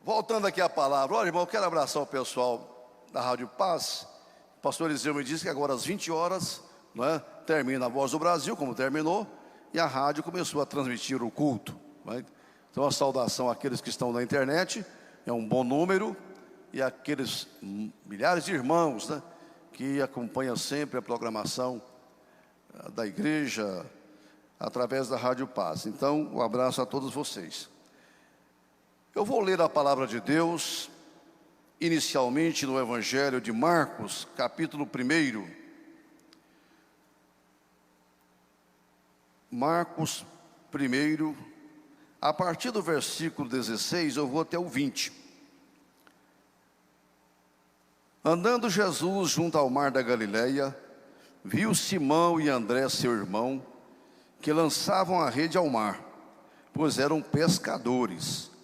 Voltando aqui à palavra, olha, irmão, eu quero abraçar o pessoal da Rádio Paz. O pastor Eliseu me disse que agora às 20 horas, não é, termina a Voz do Brasil, como terminou, e a rádio começou a transmitir o culto. Não é? Então, a saudação àqueles que estão na internet, é um bom número, e àqueles milhares de irmãos, né, que acompanham sempre a programação da igreja através da Rádio Paz. Então, um abraço a todos vocês. Eu vou ler a palavra de Deus, inicialmente no Evangelho de Marcos, capítulo 1. Marcos 1, a partir do versículo 16, eu vou até o 20. Andando Jesus junto ao mar da Galileia, viu Simão e André, seu irmão, que lançavam a rede ao mar, pois eram pescadores.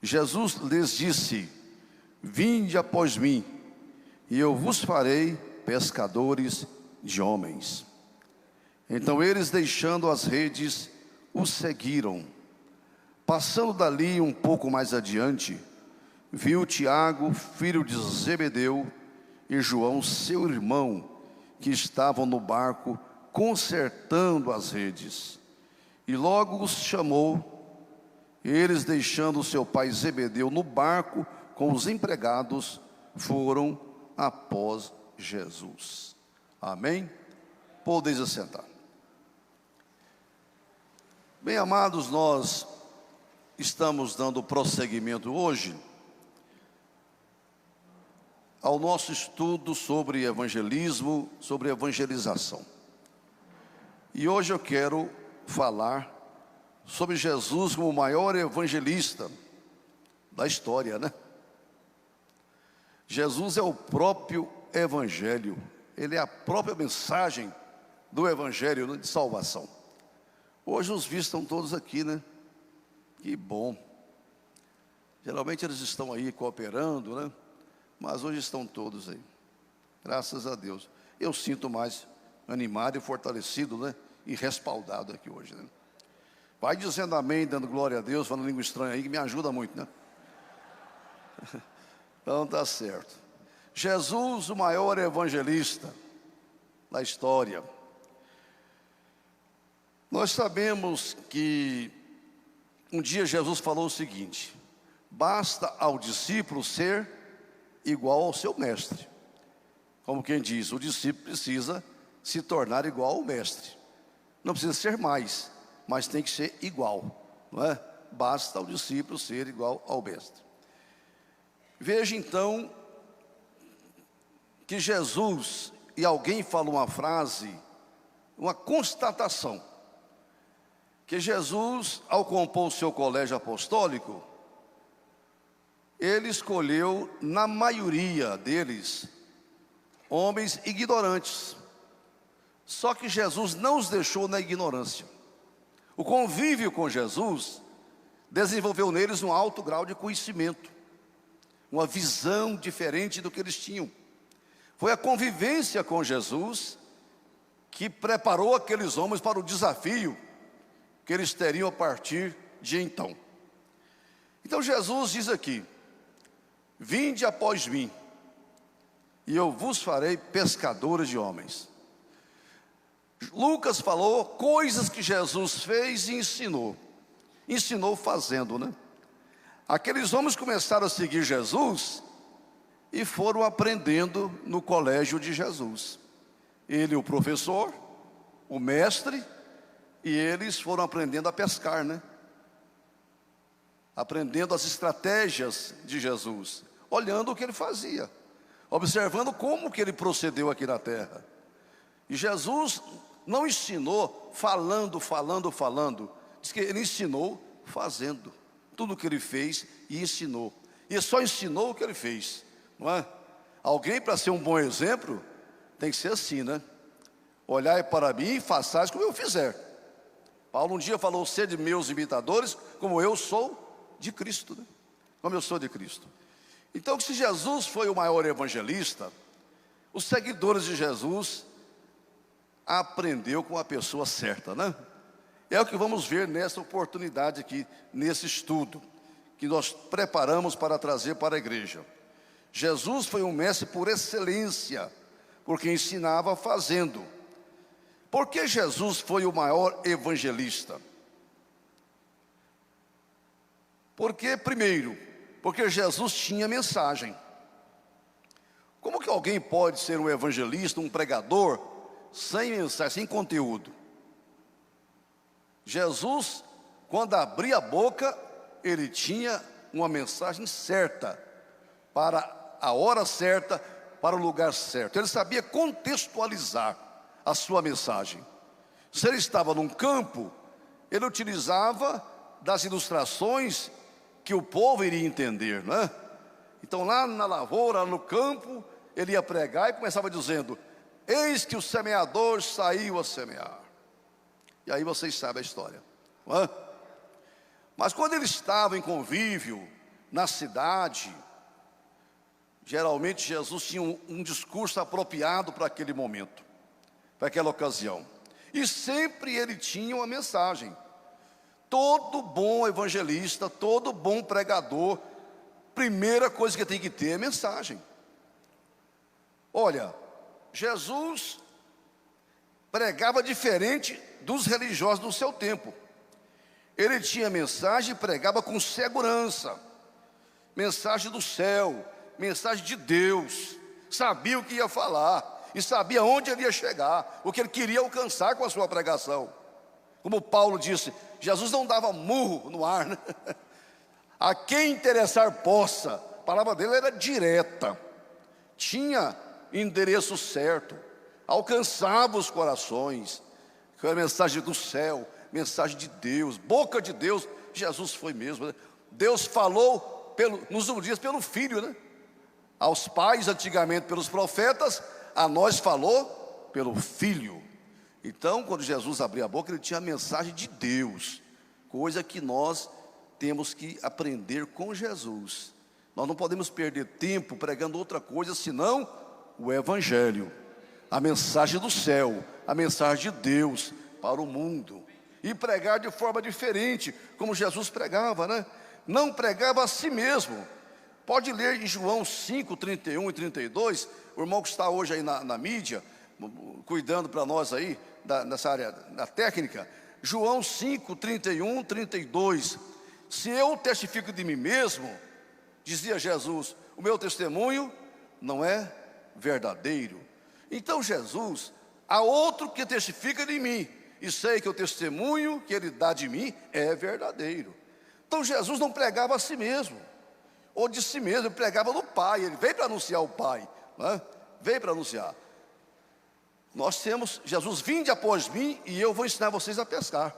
Jesus lhes disse: vinde após mim, e eu vos farei pescadores de homens. Então eles, deixando as redes, o seguiram. Passando dali um pouco mais adiante, viu Tiago, filho de Zebedeu, e João, seu irmão, que estavam no barco consertando as redes. E logo os chamou. Eles, deixando seu pai Zebedeu no barco com os empregados, foram após Jesus. Amém? Podeis assentar. Bem, amados, nós estamos dando prosseguimento hoje ao nosso estudo sobre evangelismo, sobre evangelização. E hoje eu quero falar sobre Jesus como o maior evangelista da história, né? Jesus é o próprio evangelho, ele é a própria mensagem do evangelho de salvação. Hoje os vistos estão todos aqui, né? Que bom. Geralmente eles estão aí cooperando, né? Mas hoje estão todos aí, graças a Deus. Eu sinto mais animado e fortalecido, né? E respaldado aqui hoje, né? Vai dizendo amém, dando glória a Deus, falando língua estranha aí, que me ajuda muito, né? Então tá certo. Jesus, o maior evangelista da história. Nós sabemos que um dia Jesus falou o seguinte: basta ao discípulo ser igual ao seu mestre. Como quem diz, o discípulo precisa se tornar igual ao mestre. Não precisa ser mais, mas tem que ser igual, não é? Basta ao discípulo ser igual ao mestre. Veja então que Jesus, e alguém falou uma frase, uma constatação, que Jesus, ao compor o seu colégio apostólico, ele escolheu, na maioria deles, homens ignorantes. Só que Jesus não os deixou na ignorância. O convívio com Jesus desenvolveu neles um alto grau de conhecimento, uma visão diferente do que eles tinham. Foi a convivência com Jesus que preparou aqueles homens para o desafio que eles teriam a partir de então. Então Jesus diz aqui: vinde após mim, e eu vos farei pescadores de homens. Lucas falou coisas que Jesus fez e ensinou. Ensinou fazendo, né? Aqueles homens começaram a seguir Jesus e foram aprendendo no colégio de Jesus. Ele, o professor, o mestre, e eles foram aprendendo a pescar, né? Aprendendo as estratégias de Jesus, olhando o que ele fazia, observando como que ele procedeu aqui na terra. E Jesus não ensinou falando, diz que ele ensinou fazendo. Tudo o que ele fez e ensinou. E só ensinou o que ele fez, não é? Alguém, para ser um bom exemplo, tem que ser assim, né? Olhai para mim e façais como eu fizer. Paulo um dia falou: sede meus imitadores, como eu sou de Cristo, né? Como eu sou de Cristo. Então, se Jesus foi o maior evangelista, os seguidores de Jesus aprendeu com a pessoa certa, né? É o que vamos ver nessa oportunidade aqui, nesse estudo, que nós preparamos para trazer para a igreja. Jesus foi um mestre por excelência, porque ensinava fazendo. Por que Jesus foi o maior evangelista? Porque Jesus tinha mensagem. Como que alguém pode ser um evangelista, um pregador, sem mensagem, sem conteúdo? Jesus, quando abria a boca, ele tinha uma mensagem certa, para a hora certa, para o lugar certo. Ele sabia contextualizar a sua mensagem. Se ele estava num campo, ele utilizava das ilustrações que o povo iria entender, não é? Então lá na lavoura, no campo, ele ia pregar e começava dizendo: eis que o semeador saiu a semear. E aí vocês sabem a história, não é? Mas quando ele estava em convívio, na cidade, geralmente Jesus tinha um discurso apropriado para aquele momento, para aquela ocasião. E sempre ele tinha uma mensagem. Todo bom evangelista, todo bom pregador, primeira coisa que tem que ter é mensagem. Olha, Jesus pregava diferente dos religiosos do seu tempo. Ele tinha mensagem e pregava com segurança. Mensagem do céu, mensagem de Deus. Sabia o que ia falar e sabia onde ele ia chegar, o que ele queria alcançar com a sua pregação. Como Paulo disse, Jesus não dava murro no ar, né? A quem interessar possa. A palavra dele era direta, tinha endereço certo, alcançava os corações. Foi a mensagem do céu, mensagem de Deus, boca de Deus. Jesus foi mesmo, né? Deus falou nos últimos dias pelo Filho, né? Aos pais antigamente pelos profetas, a nós falou pelo Filho. Então, quando Jesus abria a boca, ele tinha a mensagem de Deus, coisa que nós temos que aprender com Jesus. Nós não podemos perder tempo pregando outra coisa, senão o Evangelho, a mensagem do céu, a mensagem de Deus para o mundo. E pregar de forma diferente, como Jesus pregava, né? Não pregava a si mesmo. Pode ler em João 5, 31 e 32, o irmão que está hoje aí na mídia, cuidando para nós aí, nessa área da técnica. João 5, 31, 32. Se eu testifico de mim mesmo, dizia Jesus, o meu testemunho não é verdadeiro. Então Jesus, há outro que testifica de mim, e sei que o testemunho que ele dá de mim é verdadeiro. Então Jesus não pregava a si mesmo, ou de si mesmo, ele pregava no Pai. Ele veio para anunciar o Pai, né? Veio para anunciar. Nós temos, Jesus, vinde após mim e eu vou ensinar vocês a pescar.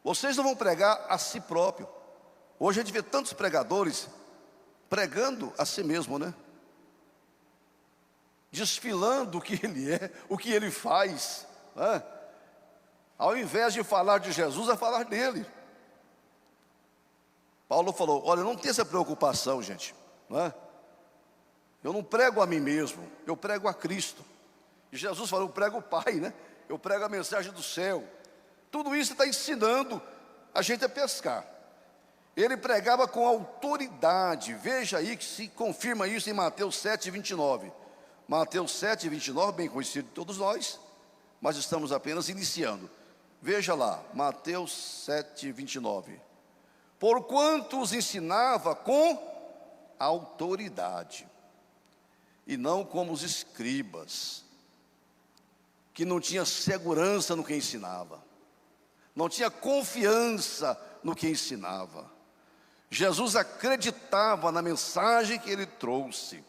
Vocês não vão pregar a si próprio. Hoje a gente vê tantos pregadores pregando a si mesmo, né? Desfilando o que ele é, o que ele faz, né? Ao invés de falar de Jesus, é falar dele. Paulo falou, olha, não tem essa preocupação, gente, não é? Eu não prego a mim mesmo, eu prego a Cristo. E Jesus falou, eu prego o Pai, né? Eu prego a mensagem do céu. Tudo isso está ensinando a gente a pescar. Ele pregava com autoridade. Veja aí que se confirma isso em Mateus 7, 29. Mateus 7, 29, bem conhecido de todos nós, mas estamos apenas iniciando. Veja lá, Mateus 7, 29. Porquanto os ensinava com autoridade, e não como os escribas, que não tinha segurança no que ensinava, não tinha confiança no que ensinava. Jesus acreditava na mensagem que ele trouxe,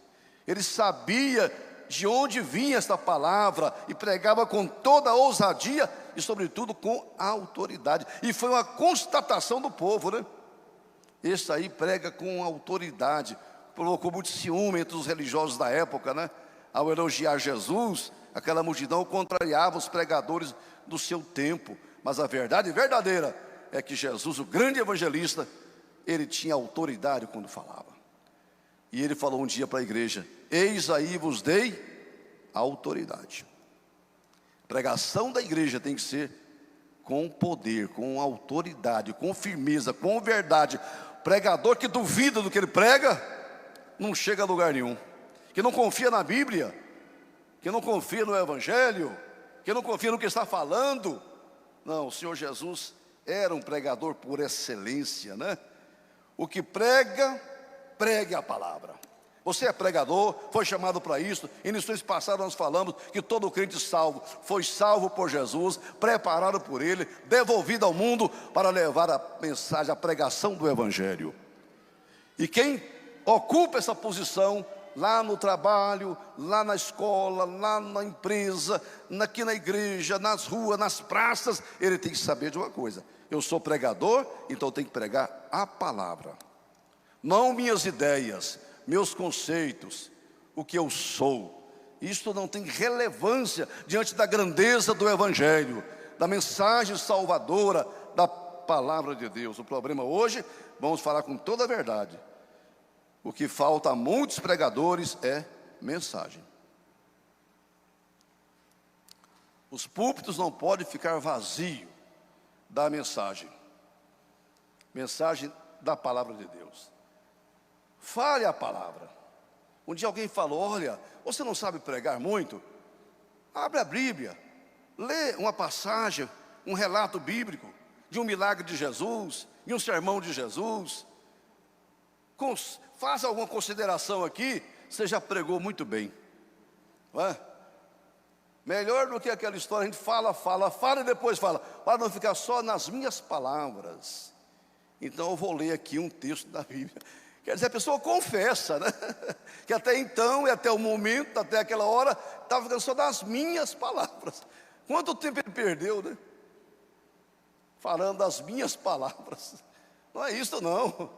ele sabia de onde vinha esta palavra e pregava com toda a ousadia e sobretudo com a autoridade. E foi uma constatação do povo, né? Esse aí prega com autoridade. Provocou muito ciúme entre os religiosos da época, né? Ao elogiar Jesus, aquela multidão contrariava os pregadores do seu tempo. Mas a verdade verdadeira é que Jesus, o grande evangelista, ele tinha autoridade quando falava. E ele falou um dia para a igreja, eis aí vos dei a autoridade. A pregação da igreja tem que ser com poder, com autoridade, com firmeza, com verdade, Pregador que duvida do que ele prega, não chega a lugar nenhum. Que não confia na Bíblia, que não confia no Evangelho, que não confia no que está falando. Não, o Senhor Jesus era um pregador por excelência, né? O que prega, pregue a palavra. Você é pregador, foi chamado para isso. Em lições passadas nós falamos que todo crente salvo foi salvo por Jesus, preparado por Ele, devolvido ao mundo para levar a mensagem, a pregação do Evangelho. E quem ocupa essa posição, lá no trabalho, lá na escola, lá na empresa, aqui na igreja, nas ruas, nas praças, ele tem que saber de uma coisa: eu sou pregador, então eu tenho que pregar a palavra. Não minhas ideias, meus conceitos, o que eu sou. Isto não tem relevância diante da grandeza do Evangelho, da mensagem salvadora, da palavra de Deus. O problema hoje, vamos falar com toda a verdade, o que falta a muitos pregadores é mensagem. Os púlpitos não podem ficar vazios da mensagem da palavra de Deus. Fale a palavra. Um dia alguém falou: olha, você não sabe pregar muito? Abre a Bíblia, lê uma passagem, um relato bíblico de um milagre de Jesus, de um sermão de Jesus. Faça alguma consideração aqui, você já pregou muito bem, não é? Melhor do que aquela história, a gente fala e depois fala, para não ficar só nas minhas palavras. Então eu vou ler aqui um texto da Bíblia. Quer dizer, a pessoa confessa, né? Que até então, e até o momento, até aquela hora, estava ficando só das minhas palavras. Quanto tempo ele perdeu, né? Falando das minhas palavras. Não é isso não.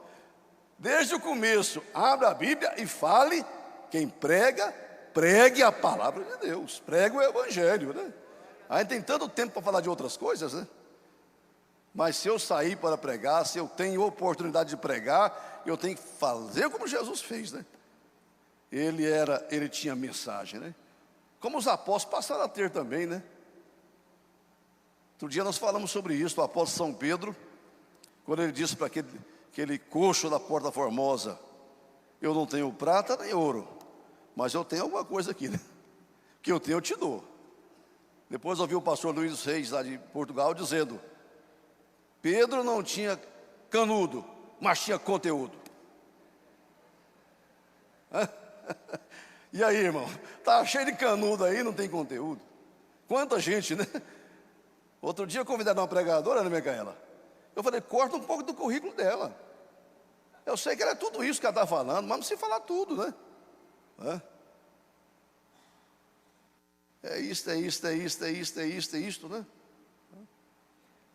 Desde o começo, abra a Bíblia e fale. Quem prega, pregue a palavra de Deus, pregue o Evangelho, né? Aí tem tanto tempo para falar de outras coisas, né? Mas se eu sair para pregar, se eu tenho oportunidade de pregar, eu tenho que fazer como Jesus fez, né? Ele tinha mensagem, né? Como os apóstolos passaram a ter também, né? Outro dia nós falamos sobre isso, o apóstolo São Pedro, quando ele disse para aquele coxo da Porta Formosa: eu não tenho prata nem ouro, mas eu tenho alguma coisa aqui, né? Que eu tenho, eu te dou. Depois ouvi o pastor Luiz Reis, lá de Portugal, dizendo: Pedro não tinha canudo, mas tinha conteúdo. E aí, irmão? Está cheio de canudo aí, não tem conteúdo. Quanta gente, né? Outro dia eu convidaram uma pregadora, né, Micaela? Eu falei: corta um pouco do currículo dela. Eu sei que ela é tudo isso que ela está falando, mas não se falar tudo, né? É isto, né?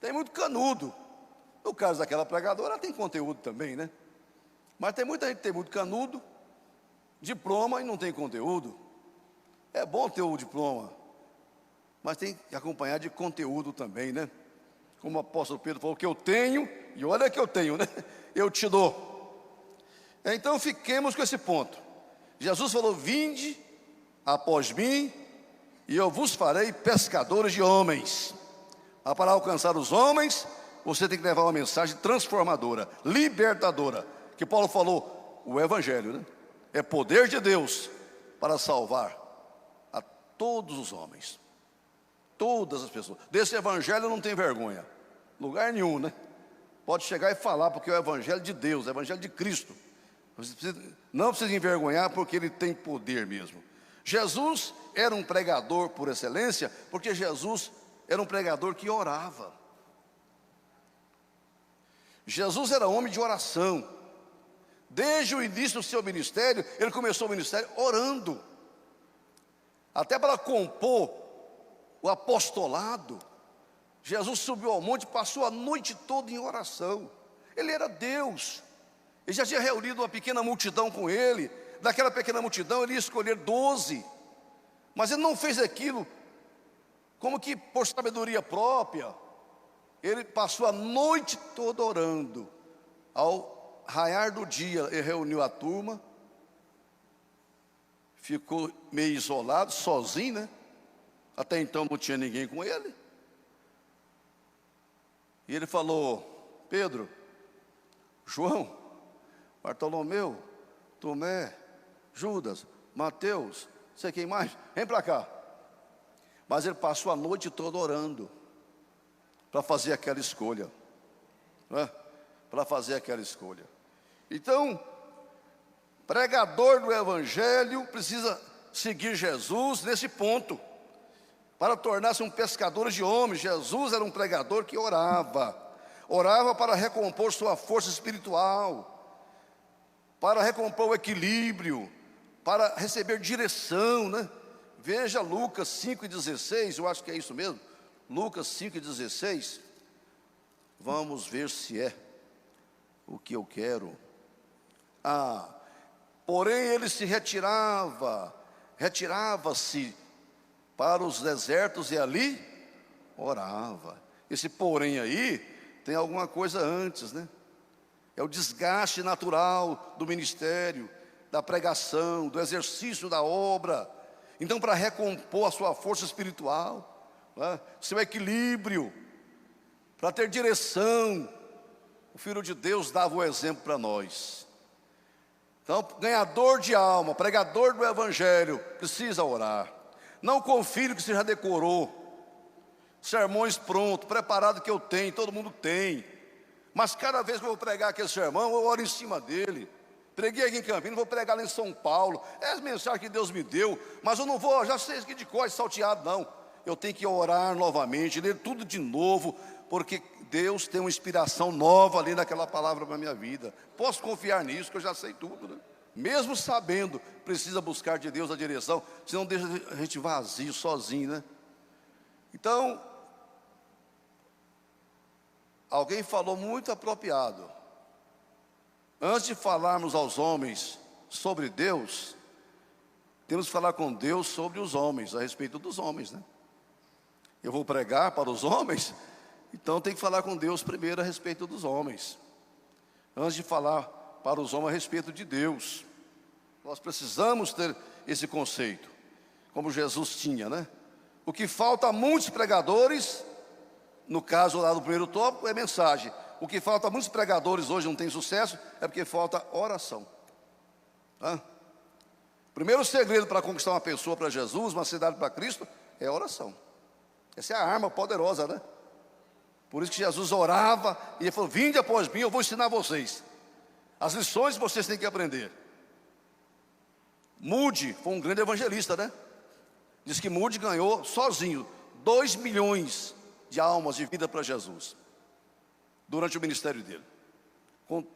Tem muito canudo. No caso daquela pregadora, ela tem conteúdo também, né? Mas tem muita gente que tem muito canudo, diploma e não tem conteúdo. É bom ter o diploma, mas tem que acompanhar de conteúdo também, né? Como o apóstolo Pedro falou: que eu tenho, e olha que eu tenho, né? Eu te dou. Então fiquemos com esse ponto. Jesus falou: vinde após mim, e eu vos farei pescadores de homens. Para alcançar os homens, você tem que levar uma mensagem transformadora, libertadora, que Paulo falou: o Evangelho, né? É poder de Deus para salvar a todos os homens, todas as pessoas. Desse Evangelho não tem vergonha, lugar nenhum, né? Pode chegar e falar, porque é o Evangelho de Deus, é o Evangelho de Cristo. Não precisa envergonhar, porque ele tem poder mesmo. Jesus era um pregador por excelência, porque Jesus era um pregador que orava. Jesus era homem de oração. Desde o início do seu ministério, ele começou o ministério orando. Até para compor o apostolado, Jesus subiu ao monte e passou a noite toda em oração. Ele era Deus. Ele já tinha reunido uma pequena multidão com ele. Daquela pequena multidão ele ia escolher 12. Mas ele não fez aquilo como que por sabedoria própria. Ele passou a noite toda orando. Ao raiar do dia, ele reuniu a turma, ficou meio isolado, sozinho, né? Até então não tinha ninguém com ele. E ele falou: Pedro, João, Bartolomeu, Tomé, Judas, Mateus, sei quem mais, vem para cá. Mas ele passou a noite toda orando para fazer aquela escolha, né? Para fazer aquela escolha. Então, pregador do evangelho precisa seguir Jesus nesse ponto, para tornar-se um pescador de homens. Jesus era um pregador que orava para recompor sua força espiritual, para recompor o equilíbrio, para receber direção, né? Veja Lucas 5,16, eu acho que é isso mesmo, Lucas 5,16, vamos ver se é o que eu quero. Porém ele se retirava-se para os desertos e ali orava. Esse porém aí tem alguma coisa antes, né? É o desgaste natural do ministério, da pregação, do exercício da obra. Então, para recompor a sua força espiritual, né, seu equilíbrio, para ter direção, o Filho de Deus dava o exemplo para nós. Então, ganhador de alma, pregador do evangelho, precisa orar. Não confie no que você já decorou, sermões prontos, preparado que eu tenho, todo mundo tem. Mas cada vez que eu vou pregar aquele sermão, eu oro em cima dele. Preguei aqui em Campinas, vou pregar lá em São Paulo. É as mensagens que Deus me deu, mas eu não vou, já sei aqui de cor, salteado, não. Eu tenho que orar novamente, ler tudo de novo, porque Deus tem uma inspiração nova ali naquela palavra para a minha vida. Posso confiar nisso, que eu já sei tudo, né? Mesmo sabendo, precisa buscar de Deus a direção, senão deixa a gente vazio, sozinho, né? Então, alguém falou muito apropriado. Antes de falarmos aos homens sobre Deus, temos que falar com Deus sobre os homens, a respeito dos homens, né? Eu vou pregar para os homens, então tem que falar com Deus primeiro a respeito dos homens, antes de falar para os homens a respeito de Deus. Nós precisamos ter esse conceito, como Jesus tinha, né? O que falta a muitos pregadores, no caso lá do primeiro tópico, é mensagem. O que falta a muitos pregadores hoje não tem sucesso, é porque falta oração. Primeiro segredo para conquistar uma pessoa para Jesus, uma cidade para Cristo, é a oração. Essa é a arma poderosa, né? Por isso que Jesus orava e ele falou: vinde após mim, eu vou ensinar vocês as lições que vocês têm que aprender. Moody foi um grande evangelista, né? Diz que Moody ganhou sozinho 2 milhões de almas de vida para Jesus durante o ministério dele,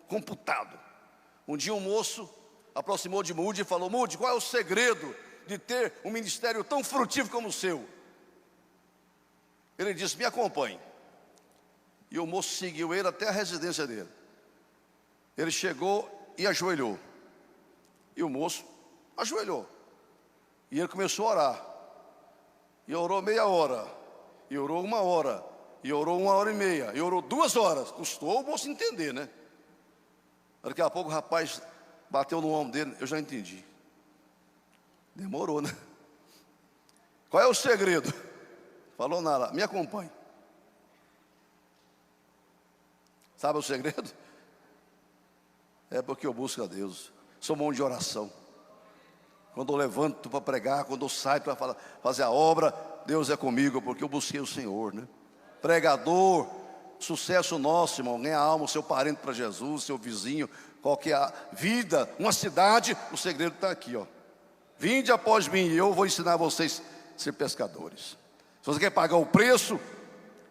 computado. Um dia um moço aproximou de Moody e falou: Moody, qual é o segredo de ter um ministério tão frutífero como o seu? Ele disse: me acompanhe. E o moço seguiu ele até a residência dele. Ele chegou e ajoelhou. E o moço ajoelhou. E ele começou a orar. E orou meia hora. E orou 1 hora. E orou 1h30. E orou 2 horas. Custou o moço entender, né? Daqui a pouco o rapaz bateu no ombro dele. Eu já entendi. Demorou, né? Qual é o segredo? Falou nada. Me acompanhe. Sabe o segredo? É porque eu busco a Deus. Sou mão de oração. Quando eu levanto para pregar, quando eu saio para fazer a obra, Deus é comigo, porque eu busquei o Senhor, né? Pregador, sucesso nosso, irmão. Ganha a alma, o seu parente para Jesus, seu vizinho, qualquer vida, uma cidade. O segredo está aqui, ó. Vinde após mim, e eu vou ensinar vocês a ser pescadores. Se você quer pagar o preço,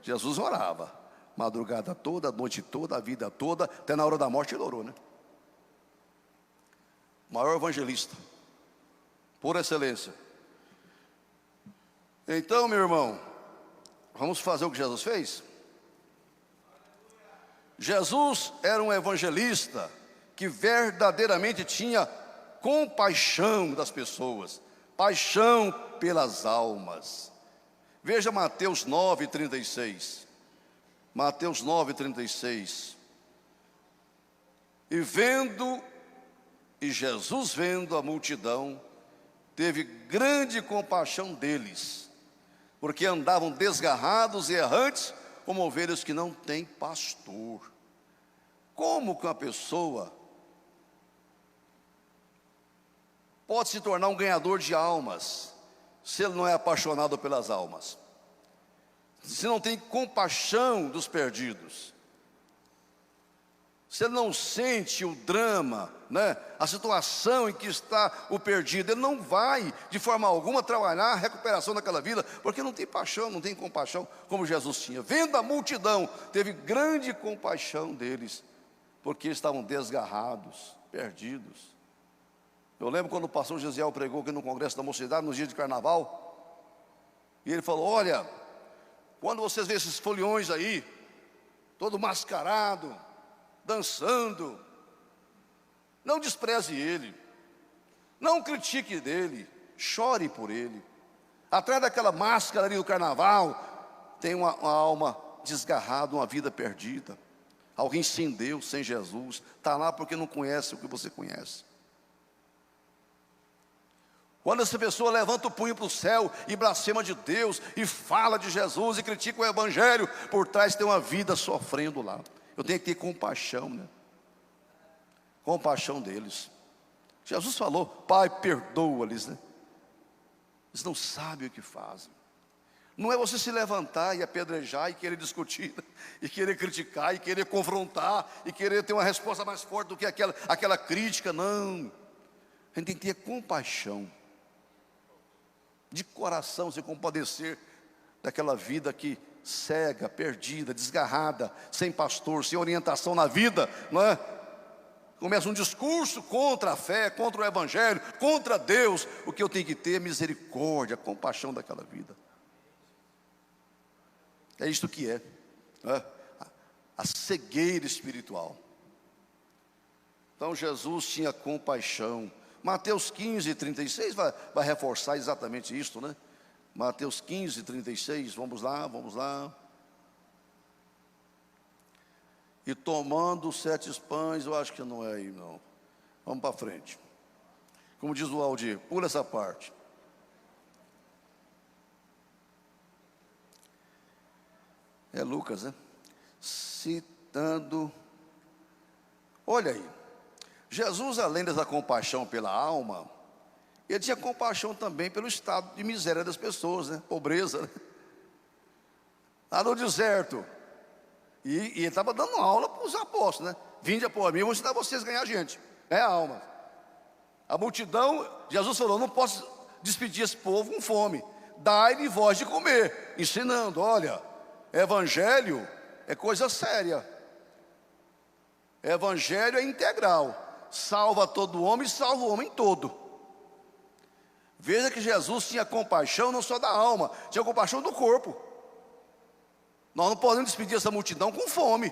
Jesus orava. Madrugada toda, a noite toda, a vida toda, até na hora da morte ele orou, né? O maior evangelista, por excelência. Então, meu irmão, vamos fazer o que Jesus fez? Jesus era um evangelista que verdadeiramente tinha compaixão das pessoas, paixão pelas almas. Veja Mateus 9:36. Mateus 9:36. E Jesus vendo a multidão, teve grande compaixão deles, porque andavam desgarrados e errantes, como ovelhas que não têm pastor. Como que uma pessoa pode se tornar um ganhador de almas se ele não é apaixonado pelas almas, se não tem compaixão dos perdidos, se ele não sente o drama, a situação em que está o perdido, ele não vai de forma alguma trabalhar a recuperação daquela vida, porque não tem paixão, não tem compaixão como Jesus tinha. Vendo a multidão, teve grande compaixão deles, porque estavam desgarrados, perdidos. Eu lembro quando o pastor Gesiel pregou aqui no Congresso da Mocidade, nos dias de carnaval, e ele falou: olha, quando vocês veem esses foliões aí, todo mascarado, dançando, não despreze ele, não critique dele, chore por ele. Atrás daquela máscara ali do carnaval, tem uma alma desgarrada, uma vida perdida. Alguém sem Deus, sem Jesus, está lá porque não conhece o que você conhece. Quando essa pessoa levanta o punho para o céu e blasfema de Deus, e fala de Jesus, e critica o Evangelho, por trás tem uma vida sofrendo lá. Eu tenho que ter compaixão, compaixão deles. Jesus falou: Pai, perdoa-lhes, Eles não sabem o que fazem. Não é você se levantar e apedrejar, e querer discutir, e querer criticar, e querer confrontar, e querer ter uma resposta mais forte do que aquela crítica, não. A gente tem que ter compaixão, de coração, se compadecer daquela vida que cega, perdida, desgarrada, sem pastor, sem orientação na vida, Começa um discurso contra a fé, contra o Evangelho, contra Deus. O que eu tenho que ter é misericórdia, compaixão daquela vida. É isto que é, a cegueira espiritual. Então Jesus tinha compaixão. Mateus 15, 36 vai reforçar exatamente isso, Mateus 15, 36, vamos lá. E tomando 7 pães, eu acho que não é aí não. Vamos para frente. Como diz o Aldir, pula essa parte. É Lucas, Citando. Olha aí. Jesus, além dessa compaixão pela alma, ele tinha compaixão também pelo estado de miséria das pessoas, pobreza, lá no deserto. E ele estava dando aula para os apóstolos, Vinde após mim, eu vou ensinar vocês a ganhar gente, a alma. A multidão, Jesus falou: não posso despedir esse povo com fome, dai-lhe voz de comer, ensinando: olha, evangelho é coisa séria, evangelho é integral, salva todo homem e salva o homem todo. Veja que Jesus tinha compaixão não só da alma, tinha compaixão do corpo. Nós não podemos despedir essa multidão com fome.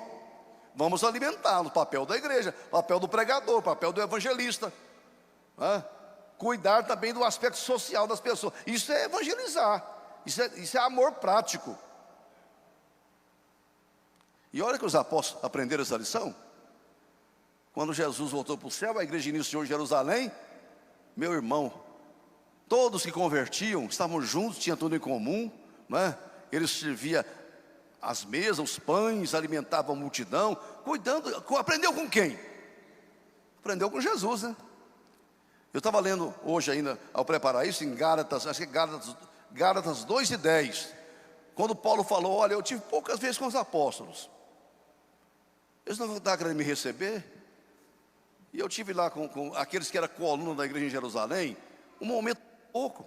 Vamos alimentá-los, papel da igreja, papel do pregador, papel do evangelista, Cuidar também do aspecto social das pessoas. Isso é evangelizar, isso é amor prático. E olha que os apóstolos aprenderam essa lição. Quando Jesus voltou para o céu, a igreja iniciou em Jerusalém. Meu irmão, todos que convertiam estavam juntos, tinham tudo em comum, Eles serviam as mesas, os pães, alimentavam a multidão, cuidando. Aprendeu com quem? Aprendeu com Jesus, Eu estava lendo hoje ainda, ao preparar isso, em Gálatas, acho que Gálatas 2:10, quando Paulo falou: olha, eu tive poucas vezes com os apóstolos, eles não estavam querendo me receber, e eu tive lá com aqueles que eram co-alunos da igreja em Jerusalém, um momento pouco.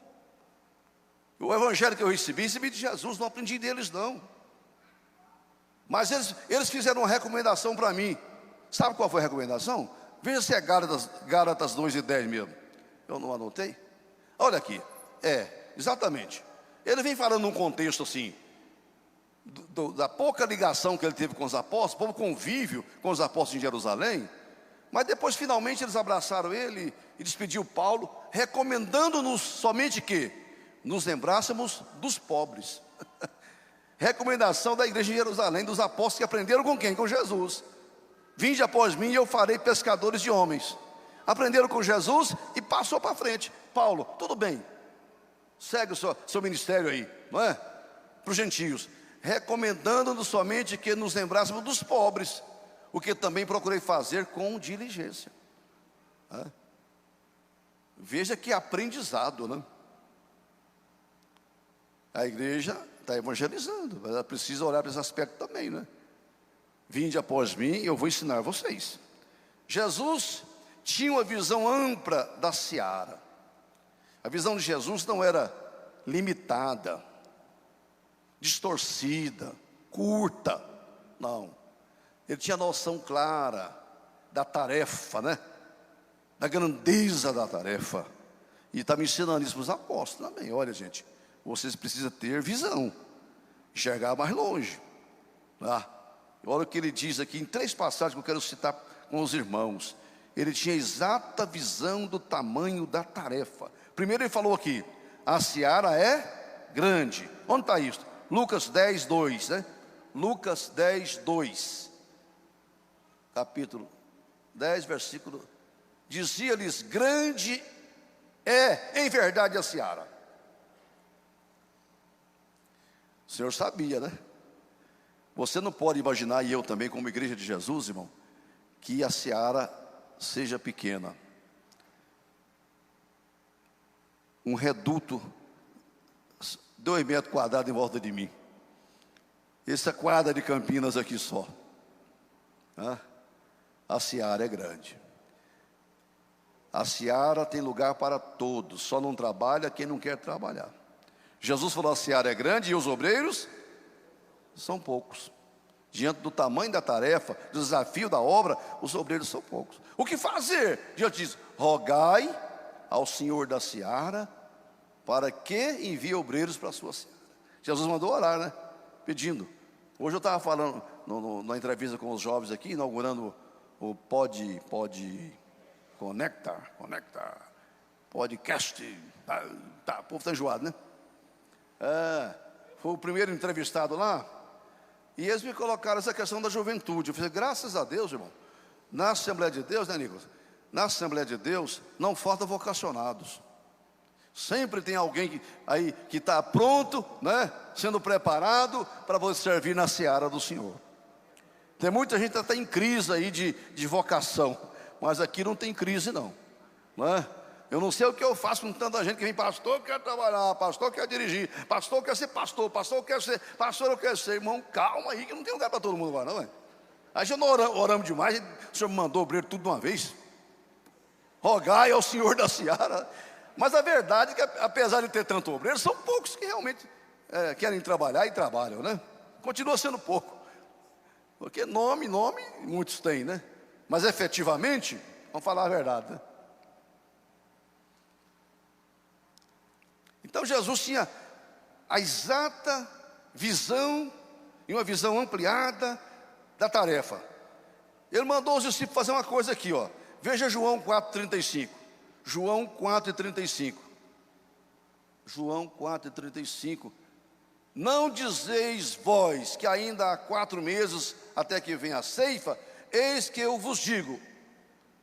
O evangelho que eu recebi de Jesus, não aprendi deles não. Mas eles fizeram uma recomendação para mim. Sabe qual foi a recomendação? Veja se é Gálatas 2:10 mesmo. Eu não anotei? Olha aqui, exatamente. Ele vem falando num contexto assim, da pouca ligação que ele teve com os apóstolos, pouco convívio com os apóstolos em Jerusalém. Mas depois finalmente eles abraçaram ele e despediu Paulo, recomendando-nos somente que nos lembrássemos dos pobres. Recomendação da igreja em Jerusalém, dos apóstolos que aprenderam com quem? Com Jesus. Vinde após mim e eu farei pescadores de homens. Aprenderam com Jesus e passou para frente. Paulo, tudo bem, segue o seu ministério aí, para os gentios, recomendando-nos somente que nos lembrássemos dos pobres, o que também procurei fazer com diligência. Veja que aprendizado, né? A igreja está evangelizando, mas ela precisa olhar para esse aspecto também, né? Vinde após mim e eu vou ensinar vocês. Jesus tinha uma visão ampla da seara. A visão de Jesus não era limitada, distorcida, curta. Não. Ele tinha noção clara da tarefa, né? Da grandeza da tarefa. E está me ensinando isso para os apóstolos também. Olha, gente, vocês precisam ter visão, enxergar mais longe. Olha o que ele diz aqui em 3 passagens que eu quero citar com os irmãos. Ele tinha exata visão do tamanho da tarefa. Primeiro ele falou aqui, a seara é grande. Onde está isso? Lucas 10, 2, né? Lucas 10, 2. Capítulo 10, versículo. Dizia-lhes, grande é em verdade a seara. O Senhor sabia, né? Você não pode imaginar, e eu também como igreja de Jesus, irmão, que a seara seja pequena. Um reduto, 2 metros quadrados em volta de mim. Essa quadra de Campinas aqui só. A seara é grande. A seara tem lugar para todos, só não trabalha quem não quer trabalhar. Jesus falou, a seara é grande e os obreiros são poucos. Diante do tamanho da tarefa, do desafio da obra, os obreiros são poucos. O que fazer? Diante disso, rogai ao Senhor da seara, para que envie obreiros para a sua seara. Jesus mandou orar, né? Pedindo. Hoje eu estava falando, na entrevista com os jovens aqui, inaugurando o Pode Conectar, podcast. O povo está enjoado, né? Foi o primeiro entrevistado lá. E eles me colocaram essa questão da juventude. Eu falei, graças a Deus, irmão, na Assembleia de Deus, né, Nicolas? Na Assembleia de Deus não falta vocacionados. Sempre tem alguém que está pronto, né, sendo preparado para você servir na seara do Senhor. Tem muita gente que está em crise aí de vocação, mas aqui não tem crise não, né? Eu não sei o que eu faço com tanta gente que vem, pastor quer trabalhar, pastor quer dirigir, pastor quer ser pastor, pastor quer ser, pastor eu quero ser. Irmão, calma aí que não tem lugar para todo mundo agora não, é? Aí já não oramos demais, o Senhor me mandou obreiro tudo de uma vez. Rogai ao Senhor da seara. Mas a verdade é que apesar de ter tanto obreiro, são poucos que realmente querem trabalhar e trabalham, né? Continua sendo pouco. Porque nome, muitos têm, né? Mas efetivamente, vamos falar a verdade, né? Então Jesus tinha a exata visão, e uma visão ampliada da tarefa. Ele mandou os discípulos fazer uma coisa aqui, ó. Veja João 4,35. João 4,35. João 4,35. Não dizeis vós que ainda há 4 meses até que venha a ceifa? Eis que eu vos digo,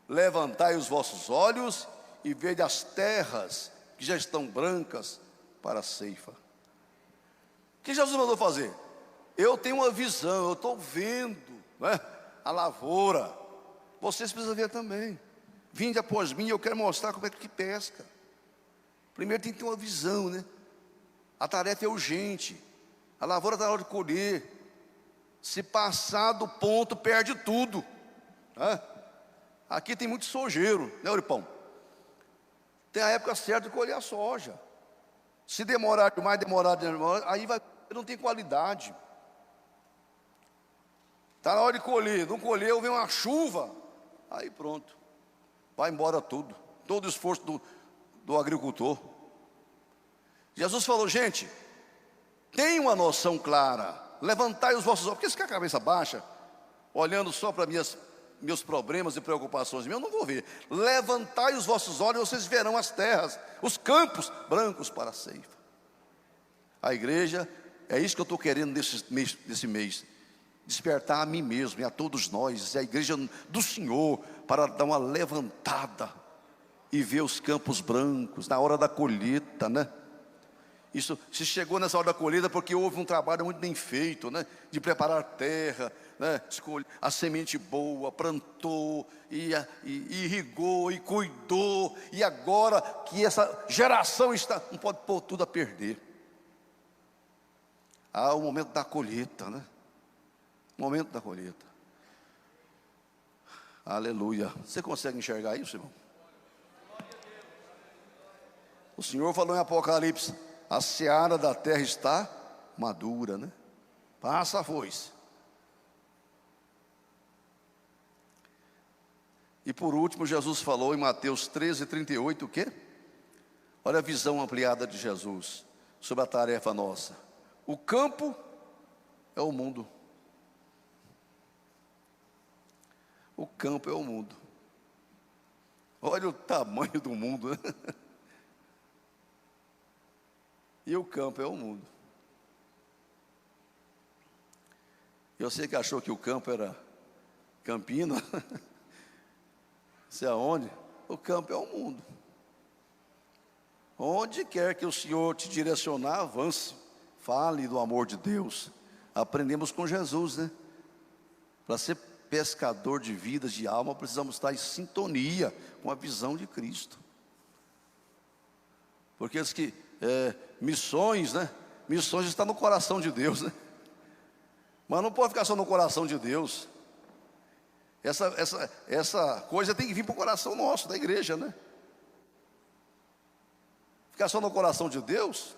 levantai os vossos olhos e vede as terras que já estão brancas para a ceifa. O que Jesus mandou fazer? Eu tenho uma visão, eu estou vendo, né, a lavoura. Vocês precisam ver também. Vinde após mim, eu quero mostrar como é que pesca. Primeiro tem que ter uma visão, né? A tarefa é urgente. A lavoura está na hora de colher. Se passar do ponto, perde tudo, né? Aqui tem muito sojeiro, né, Uripão? Tem a época certa de colher a soja. Se demorar demais, aí não tem qualidade. Está na hora de colher, não colheu, vem uma chuva, aí pronto, vai embora tudo, todo o esforço do agricultor. Jesus falou, gente, tem uma noção clara, levantai os vossos olhos, porque se com a cabeça baixa, olhando só para meus problemas e preocupações, eu não vou ver. Levantai os vossos olhos e vocês verão as terras, os campos brancos para a ceifa. A igreja, é isso que eu estou querendo nesse mês, despertar a mim mesmo e a todos nós, a igreja do Senhor, para dar uma levantada e ver os campos brancos na hora da colheita, né? Isso, se chegou nessa hora da colheita porque houve um trabalho muito bem feito, né? De preparar a terra, né, escolheu a semente boa, plantou, e irrigou, e cuidou, e agora que essa geração está, não pode pôr tudo a perder. Há o momento da colheita, né? O momento da colheita. Aleluia. Você consegue enxergar isso, irmão? O Senhor falou em Apocalipse: a seara da terra está madura, né? Passa a foice. E por último, Jesus falou em Mateus 13:38, o quê? Olha a visão ampliada de Jesus sobre a tarefa nossa. O campo é o mundo. O campo é o mundo. Olha o tamanho do mundo, né? E o campo é o mundo. Eu sei que achou que o campo era Campina. Sei aonde? O campo é o mundo. Onde quer que o Senhor te direcionar, avance. Fale do amor de Deus. Aprendemos com Jesus, né? Para ser pescador de vidas, de alma, precisamos estar em sintonia com a visão de Cristo. Porque diz que missões, né? Missões está no coração de Deus, né? Mas não pode ficar só no coração de Deus. Essa coisa tem que vir para o coração nosso, da igreja, né? Ficar só no coração de Deus,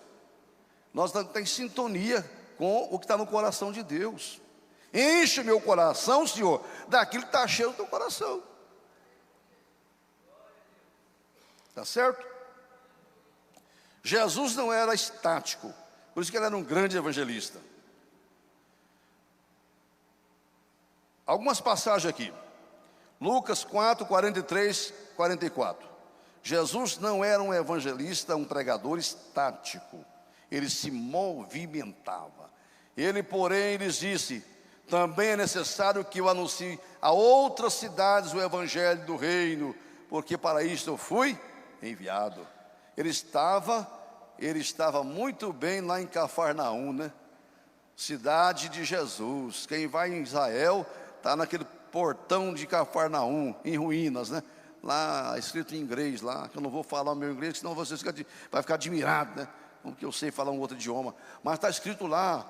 nós estamos em sintonia com o que está no coração de Deus. Enche meu coração, Senhor, daquilo que está cheio do teu coração. Está certo? Jesus não era estático, por isso que ele era um grande evangelista. Algumas passagens aqui. Lucas 4, 43, 44. Jesus não era um evangelista, um pregador estático. Ele se movimentava. Ele, porém, lhes disse: também é necessário que eu anuncie a outras cidades o evangelho do reino, porque para isso eu fui enviado. Ele estava muito bem lá em Cafarnaum, né? Cidade de Jesus. Quem vai em Israel está naquele portão de Cafarnaum, em ruínas, né? Lá escrito em inglês, lá, que eu não vou falar o meu inglês, senão você vai ficar admirado, né? Porque eu sei falar um outro idioma. Mas está escrito lá: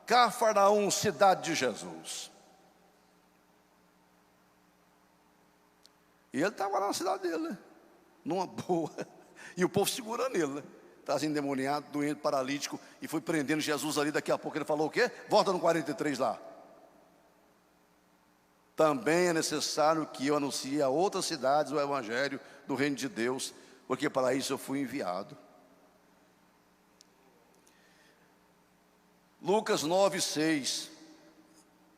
Cafarnaum, cidade de Jesus. E ele estava lá na cidade dele, né? Numa boa. E o povo segurando ele, né? Estava endemoniado, doente, paralítico, e foi prendendo Jesus ali. Daqui a pouco ele falou o quê? Volta no 43 lá. Também é necessário que eu anuncie a outras cidades o evangelho do reino de Deus, porque para isso eu fui enviado. Lucas 9:6.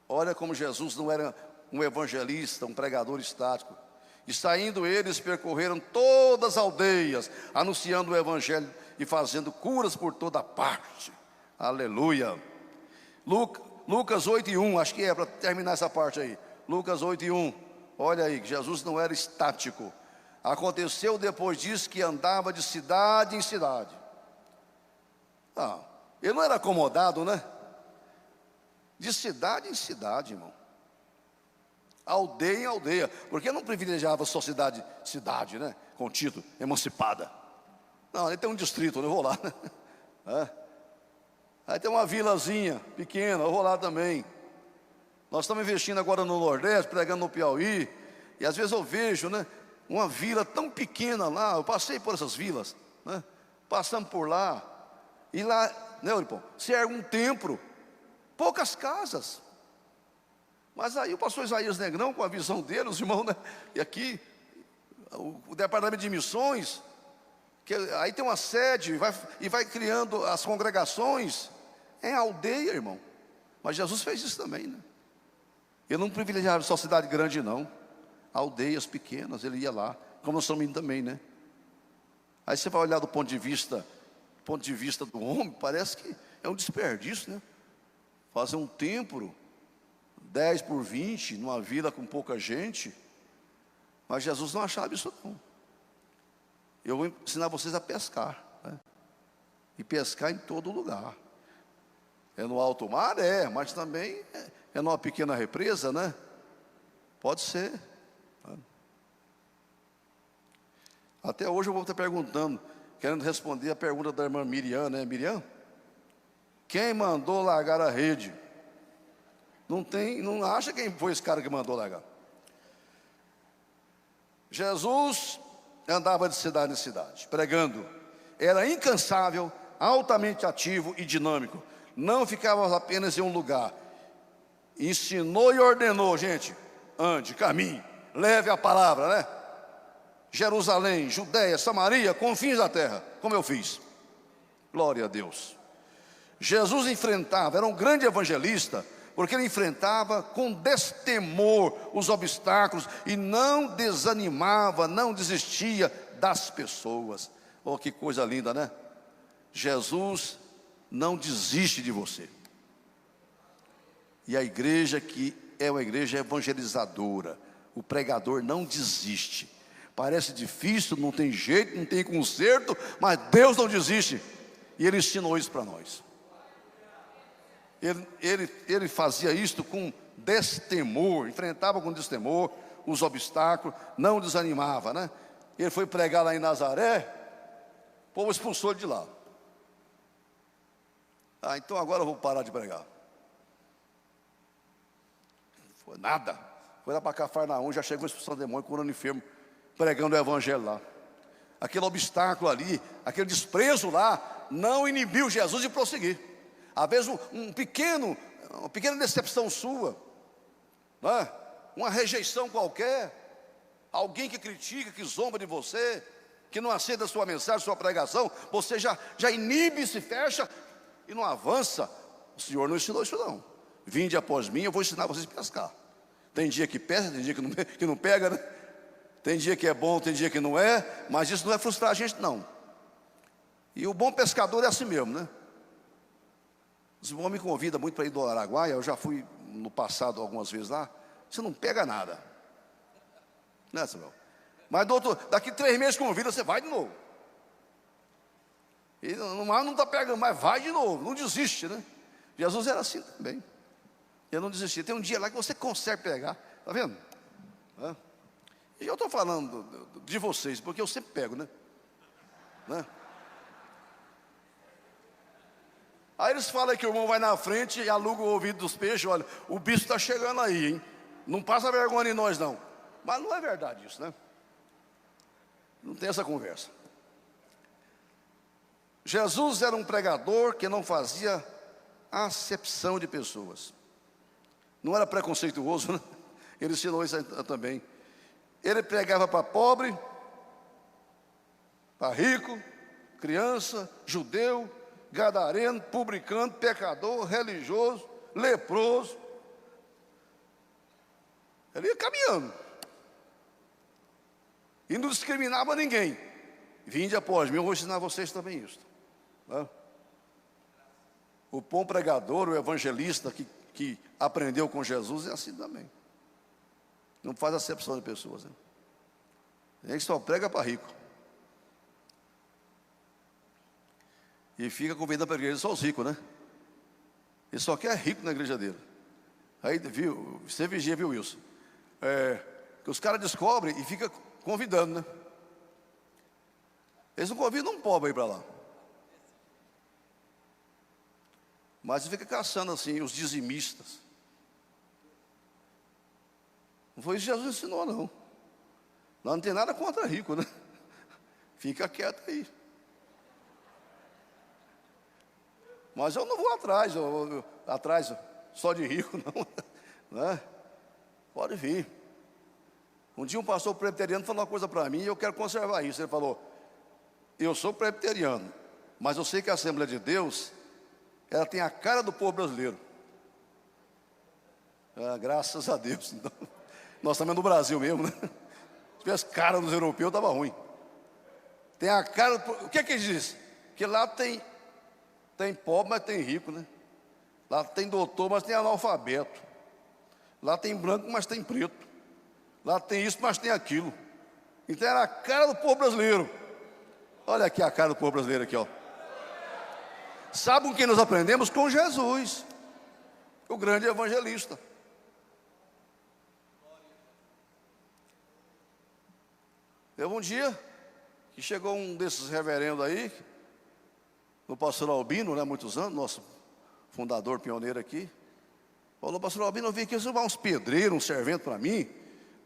Olha como Jesus não era um evangelista, um pregador estático. E saindo eles, percorreram todas as aldeias, anunciando o evangelho e fazendo curas por toda parte. Aleluia. Lucas 8:1, acho que é para terminar essa parte aí. Lucas 8:1. Olha aí, Jesus não era estático. Aconteceu depois disso que andava de cidade em cidade. Ele não era acomodado, né? De cidade em cidade, irmão. Aldeia em aldeia. Porque não privilegiava só cidade, né? Com título, emancipada. Não, ali tem um distrito, eu vou lá, né? Aí tem uma vilazinha pequena, eu vou lá também. Nós estamos investindo agora no Nordeste, pregando no Piauí. E às vezes eu vejo, né? Uma vila tão pequena lá. Eu passei por essas vilas, né? Passamos por lá. E lá, né, Euripo, serve um templo, poucas casas. Mas aí o pastor Isaías Negrão, com a visão dele, os irmãos, né? E aqui, o departamento de missões, que aí tem uma sede, e vai criando as congregações. É aldeia, irmão. Mas Jesus fez isso também, né? Ele não privilegiava só cidade grande, não. Aldeias pequenas, ele ia lá. Como nós estamos indo também, né? Aí você vai olhar do ponto de vista do homem, parece que é um desperdício, né? Fazer um templo 10 por 20 numa vila com pouca gente. Mas Jesus não achava isso, não. Eu vou ensinar vocês a pescar, né? E pescar em todo lugar. É no alto mar? Mas também É numa pequena represa, né? Pode ser. Até hoje eu vou estar perguntando, querendo responder a pergunta da irmã Miriam, né? Miriam, quem mandou largar a rede? Não acha quem foi esse cara que mandou largar. Jesus andava de cidade em cidade, pregando. Era incansável, altamente ativo e dinâmico. Não ficava apenas em um lugar. Ensinou e ordenou, gente, ande, caminhe, leve a palavra, né? Jerusalém, Judéia, Samaria, confins da terra, como eu fiz. Glória a Deus. Jesus enfrentava, era um grande evangelista, porque ele enfrentava com destemor os obstáculos e não desanimava, não desistia das pessoas. Oh, que coisa linda, né? Jesus não desiste de você. E a igreja que é uma igreja evangelizadora, o pregador não desiste. Parece difícil, não tem jeito, não tem conserto, mas Deus não desiste. E Ele ensinou isso para nós. Ele fazia isto com destemor, enfrentava com destemor os obstáculos, não desanimava, né? Ele foi pregar lá em Nazaré, o povo expulsou ele de lá. Então agora eu vou parar de pregar. Foi nada. Foi lá para Cafarnaum, já chegou a expulsão do demônio, curando enfermo, pregando o evangelho lá. Aquele obstáculo ali, aquele desprezo lá, não inibiu Jesus de prosseguir. Às vezes uma pequena decepção sua, né? Uma rejeição qualquer, alguém que critica, que zomba de você, que não aceita a sua mensagem, a sua pregação, você já inibe, se fecha e não avança. O Senhor não ensinou isso não. Vinde após mim, eu vou ensinar vocês a pescar. Tem dia que pega, tem dia que não pega, né? Tem dia que é bom, tem dia que não é, mas isso não é frustrar a gente não. E o bom pescador é assim mesmo, né? Os irmãos me convidam muito para ir do Araguaia. Eu já fui no passado algumas vezes lá. Você não pega nada, né, Samuel? Mas daqui 3 meses convida, você vai de novo. E não está pegando, mas vai de novo, não desiste, né? Jesus era assim também. Ele não desistia. Tem um dia lá que você consegue pegar, está vendo? E eu estou falando de vocês, porque eu sempre pego, né? Aí eles falam que o irmão vai na frente e aluga o ouvido dos peixes. Olha, o bicho está chegando aí, hein? Não passa vergonha em nós não. Mas não é verdade isso, né? Não tem essa conversa. Jesus era um pregador que não fazia acepção de pessoas. Não era preconceituoso, né? Ele ensinou isso também. Ele pregava para pobre, para rico, criança, judeu, gadareno, publicano, pecador, religioso, leproso. Ele ia caminhando. E não discriminava ninguém. Vinde após mim, eu vou ensinar vocês também isso. O bom pregador, o evangelista que aprendeu com Jesus é assim também. Não faz acepção de pessoas, né? Ele só prega para rico. E fica convidando para a igreja só os ricos, né? Ele só quer rico na igreja dele. Aí, viu, você vigia, viu, Wilson? Que os caras descobrem e ficam convidando, né? Eles não convidam um pobre aí para lá. Mas fica caçando assim, os dizimistas. Não foi isso que Jesus ensinou, não. Nós não tem nada contra rico, né? Fica quieto aí. Mas eu não vou atrás só de rico, não, né? Pode vir. Um dia um pastor presbiteriano falou uma coisa para mim e eu quero conservar isso. Ele falou: eu sou presbiteriano, mas eu sei que a Assembleia de Deus, ela tem a cara do povo brasileiro. Graças a Deus. Então, nós estamos no Brasil mesmo, né? Se tivesse cara dos europeus, estava ruim. Tem a cara do... O que é que ele diz? Que lá tem pobre, mas tem rico, né? Lá tem doutor, mas tem analfabeto. Lá tem branco, mas tem preto. Lá tem isso, mas tem aquilo. Então era a cara do povo brasileiro. Olha aqui a cara do povo brasileiro aqui, ó. Sabe com quem nós aprendemos? Com Jesus. o grande evangelista. Teve um dia que chegou um desses reverendos aí, no pastor Albino, né, muitos anos, nosso fundador pioneiro aqui. Falou: pastor Albino, eu vim aqui levar uns pedreiros, um servente para mim.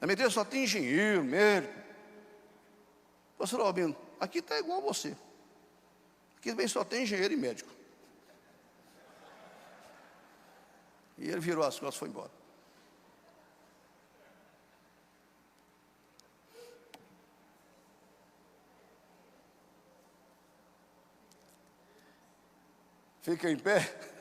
Na minha igreja só tem engenheiro, médico. Pastor Albino, aqui está igual a você. Aqui também só tem engenheiro e médico. E ele virou as costas e foi embora. Fica em pé.